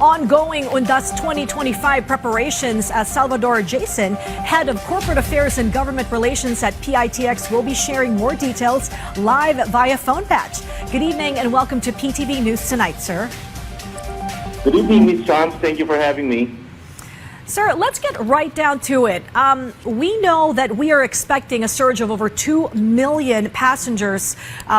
ongoing Undas 2025 preparations, as Salvador Jason, head of corporate affairs and government relations at PITX, will be sharing more details live via phone patch. Good evening and welcome to PTV News Tonight, sir. Good evening, Ms. Chams. Thank you for having me. Sir, let's get right down to it. We know that we are expecting a surge of over 2 million passengers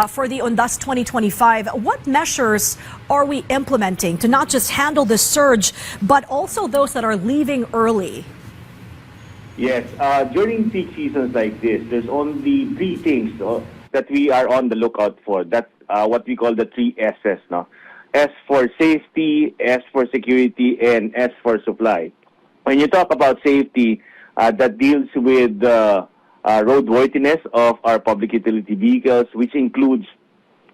for the Undas 2025. What measures are we implementing to not just handle this surge, but also those that are leaving early? Yes, during peak seasons like this, there's only three things that we are on the lookout for. That's what we call the three S's. No? S for safety, S for security, and S for supply. When you talk about safety, that deals with roadworthiness of our public utility vehicles, which includes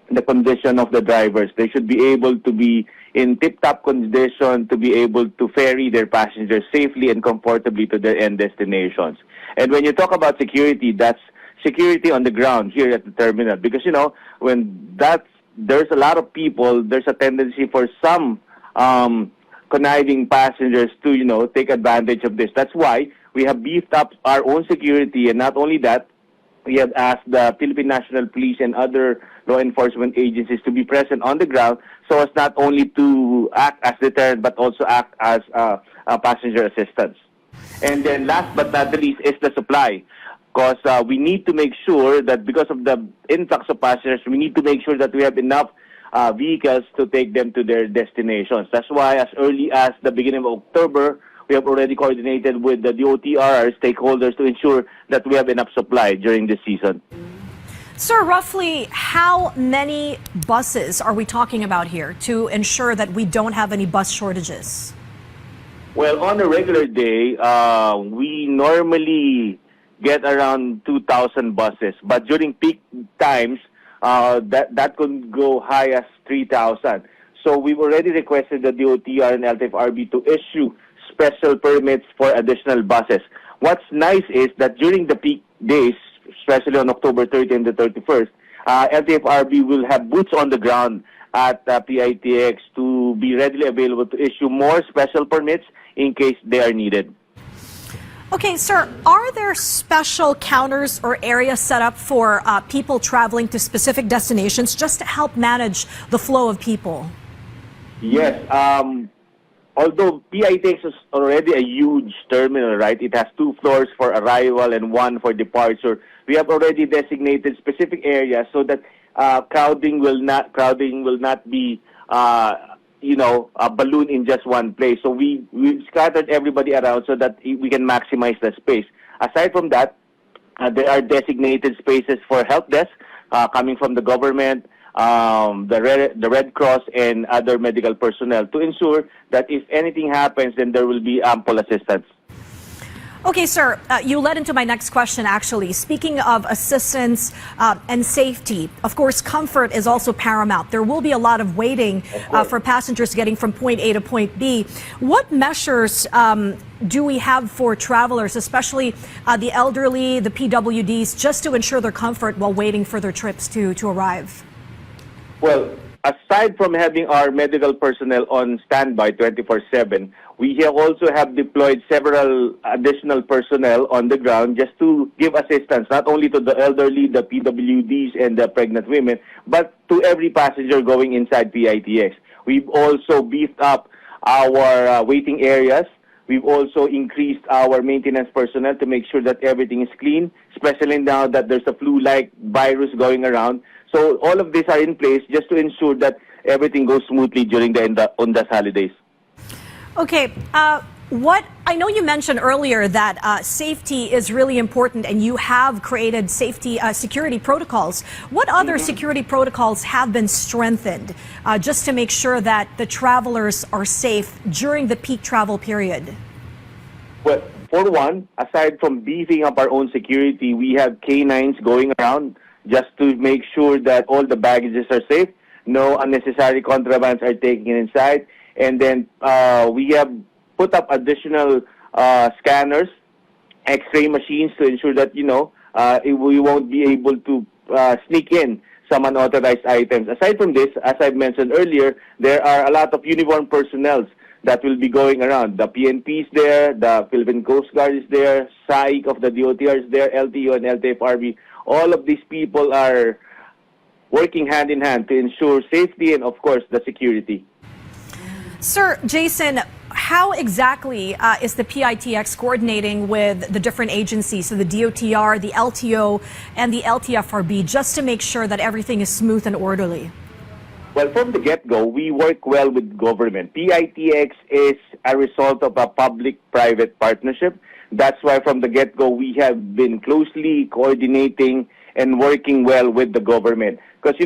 the condition of the drivers. They should be able to be in tip-top condition to be able to ferry their passengers safely and comfortably to their end destinations. And when you talk about security, that's security on the ground here at the terminal. Because, you know, when there's a lot of people, there's a tendency for some conniving passengers to, you know, take advantage of this. That's why we have beefed up our own security, and not only that, we have asked the Philippine National Police and other law enforcement agencies to be present on the ground so as not only to act as deterrent but also act as passenger assistance. And then last but not the least is the supply. Because we need to make sure that because of the influx of passengers, we need to make sure that we have enough vehicles to take them to their destinations. That's why as early as the beginning of October, we have already coordinated with the DOTR, our stakeholders, to ensure that we have enough supply during this season. Sir, roughly how many buses are we talking about here to ensure that we don't have any bus shortages? Well, on a regular day, we normally get around 2,000 buses. But during peak times, that could go high as 3,000. So we've already requested the DOTR and LTFRB to issue special permits for additional buses. What's nice is that during the peak days, especially on October 30 and the 31st, LTFRB will have boots on the ground at PITX to be readily available to issue more special permits in case they are needed. Okay, sir, are there special counters or areas set up for people traveling to specific destinations just to help manage the flow of people? Yes. Although PITX is already a huge terminal, right? It has 2 floors for arrival and 1 for departure. We have already designated specific areas so that crowding will not be a balloon in just one place. So we've scattered everybody around so that we can maximize the space. Aside from that, there are designated spaces for help desk coming from the government, the Red Cross, and other medical personnel to ensure that if anything happens, then there will be ample assistance. Okay, sir, you led into my next question, actually. Speaking of assistance and safety, of course, comfort is also paramount. There will be a lot of waiting for passengers getting from point A to point B. What measures do we have for travelers, especially the elderly, the PWDs, just to ensure their comfort while waiting for their trips to arrive? Well, aside from having our medical personnel on standby 24/7, we also have deployed several additional personnel on the ground just to give assistance, not only to the elderly, the PWDs, and the pregnant women, but to every passenger going inside PITX. We've also beefed up our waiting areas. We've also increased our maintenance personnel to make sure that everything is clean, especially now that there's a flu-like virus going around. So all of these are in place just to ensure that everything goes smoothly during the Undas holidays. Okay, I know you mentioned earlier that safety is really important, and you have created security protocols. What other security protocols have been strengthened just to make sure that the travelers are safe during the peak travel period? Well, for one, aside from beefing up our own security, we have canines going around just to make sure that all the baggages are safe, no unnecessary contrabands are taken inside. And then we have put up additional scanners, X-ray machines to ensure that, we won't be able to sneak in some unauthorized items. Aside from this, as I mentioned earlier, there are a lot of uniformed personnel that will be going around. The PNP is there, the Philippine Coast Guard is there, SAIC of the DOTR is there, LTO and LTFRB. All of these people are working hand in hand to ensure safety and, of course, the security. Sir, Jason, how exactly is the PITX coordinating with the different agencies, so the DOTR, the LTO, and the LTFRB, just to make sure that everything is smooth and orderly? Well, from the get-go, we work well with government. PITX is a result of a public-private partnership. That's why from the get-go, we have been closely coordinating and working well with the government. Because,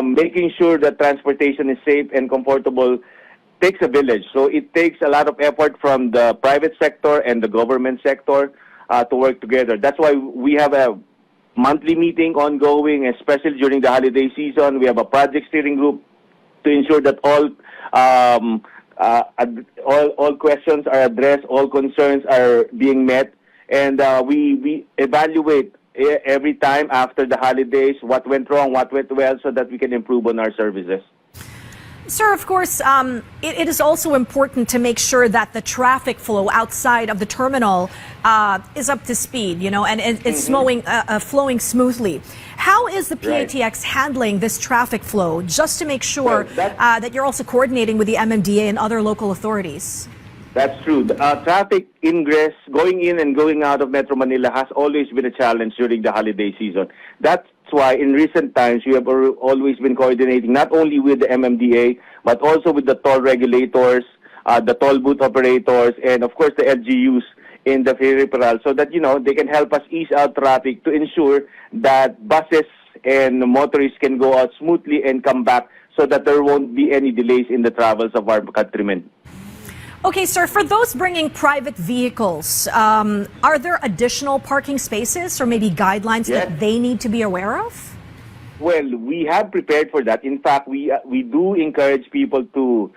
making sure that transportation is safe and comfortable takes a village. So it takes a lot of effort from the private sector and the government sector to work together. That's why we have a monthly meeting ongoing, especially during the holiday season. We have a project steering group to ensure that all questions are addressed, all concerns are being met, and we evaluate every time after the holidays what went wrong, what went well, so that we can improve on our services. Sir, of course, it is also important to make sure that the traffic flow outside of the terminal is up to speed, and it's flowing smoothly. How is the PITX handling this traffic flow, just to make sure that you're also coordinating with the MMDA and other local authorities? That's true. Traffic ingress, going in and going out of Metro Manila has always been a challenge during the holiday season. That's why in recent times we have always been coordinating not only with the MMDA but also with the toll regulators, the toll booth operators, and of course the LGUs in the peripheral, so that they can help us ease out traffic to ensure that buses and motorists can go out smoothly and come back, so that there won't be any delays in the travels of our countrymen. Okay, sir, for those bringing private vehicles, are there additional parking spaces or maybe guidelines that they need to be aware of? Well, we have prepared for that. In fact, we do encourage people to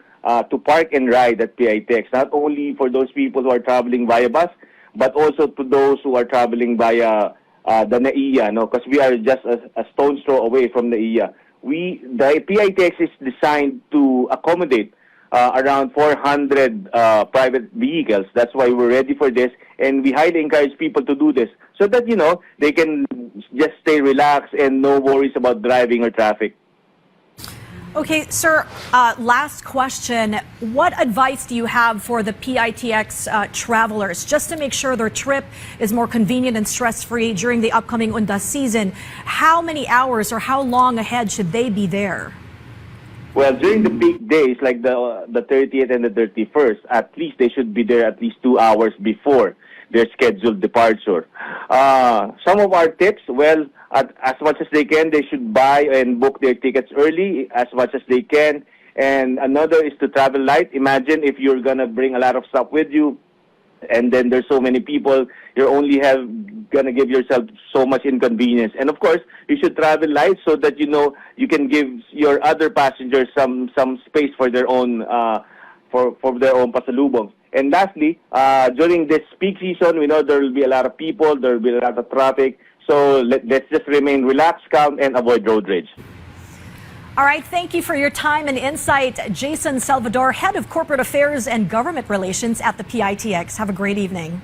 park and ride at PITX, not only for those people who are traveling via bus, but also to those who are traveling via the NAIA, because we are just a stone's throw away from NAIA. The PITX is designed to accommodate around 400 private vehicles. That's why we're ready for this, and we highly encourage people to do this so that they can just stay relaxed and no worries about driving or traffic. Okay, sir, last question. What advice do you have for the PITX travelers, just to make sure their trip is more convenient and stress-free during the upcoming Undas season? How many hours or how long ahead should they be there? Well, during the peak days, like the 30th and the 31st, at least they should be there at least 2 hours before their scheduled departure. Some of our tips, as much as they can, they should buy and book their tickets early as much as they can. And another is to travel light. Imagine if you're going to bring a lot of stuff with you, and then there's so many people, you're only gonna give yourself so much inconvenience. And of course, you should travel light so that you can give your other passengers some space for their own for their own pasalubong. And lastly, during this peak season, we know there will be a lot of people, there will be a lot of traffic. So let's just remain relaxed, calm, and avoid road rage. All right, thank you for your time and insight, Jason Salvador, Head of Corporate Affairs and Government Relations at the PITX. Have a great evening.